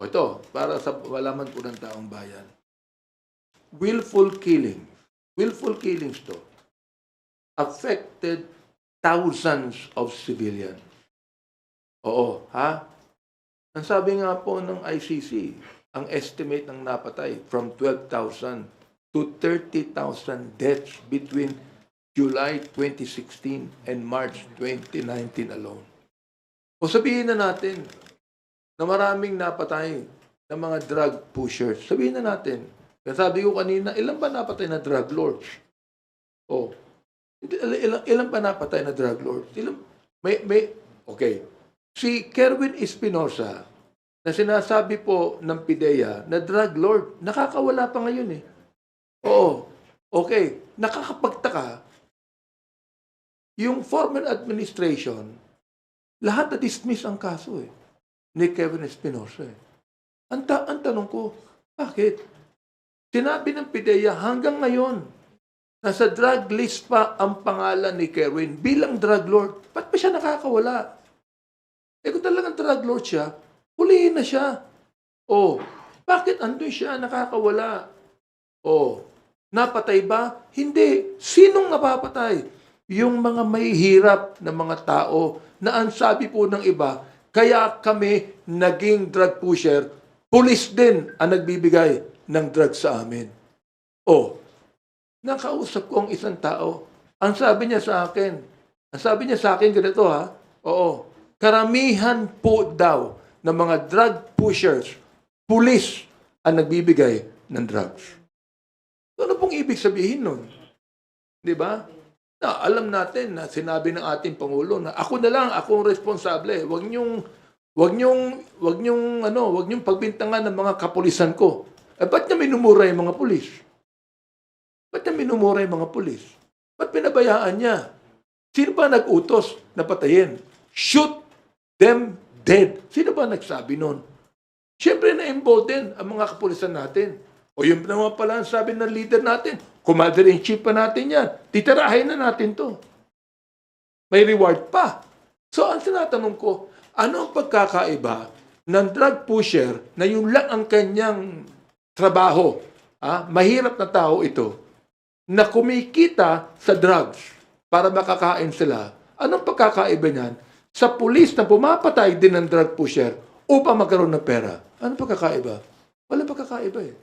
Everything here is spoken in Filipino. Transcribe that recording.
Ito, para sa malaman po ng taong bayan. Willful killing. Willful killings to. Affected thousands of civilians. Oo, ha? Ang sabi nga po ng ICC, ang estimate ng napatay from 12,000 to 30,000 deaths between July 2016 and March 2019 alone. O sabihin na natin na maraming napatay ng mga drug pushers. Sabihin na natin. Kaya sabi ko kanina, ilan ba napatay na drug lords? O, ilan ba napatay na drug lords? Okay. Si Kerwin Espinosa, na sinasabi po ng PIDEA na drug lord, nakakawala pa ngayon eh. Oo. Okay. Nakakapagtaka, yung former administration, lahat na-dismiss ang kaso eh, ni Kevin Espinosa eh. Ang tanong ko, bakit? Sinabi ng PIDEA hanggang ngayon, nasa drug list pa ang pangalan ni Kerwin bilang drug lord. Ba't ba siya nakakawala? Eh kung talagang drug lord siya, hulihin na siya. Oh, bakit andun siya nakakawala? Oh, napatay ba? Hindi. Sinong napapatay? Yung mga mahihirap na mga tao na ang sabi po ng iba, kaya kami naging drug pusher, pulis din ang nagbibigay ng drug sa amin. Oh, nakausap ko ang isang tao. Ang sabi niya sa akin ganito ha, oo, karamihan po daw ng mga drug pushers, pulis ang nagbibigay ng drugs. Ano pong ibig sabihin nun? Di ba? Na, alam natin na sinabi ng ating Pangulo na ako na lang, akong responsable. Huwag niyong pagbintangan ng mga kapulisan ko. Eh, ba't niya minumura yung mga pulis? Ba't niya minumura yung mga pulis? Ba't pinabayaan niya? Sino ba nag-utos na patayin? Shoot them dead. Sino ba nagsabi nun? Siyempre na-involved din ang mga kapulisan natin. O yun naman pala ang sabi ng leader natin, commander-in-chief pa natin yan. Titirahin na natin to. May reward pa. So ang tinatanong ko, ano ang pagkakaiba ng drug pusher na yun lang ang kanyang trabaho? Mahirap na tao ito na kumikita sa drugs para makakain sila. Anong pagkakaiba niyan sa pulis na pumapatay din ng drug pusher upang magkaroon ng pera? Anong pagkakaiba? Walang pagkakaiba eh.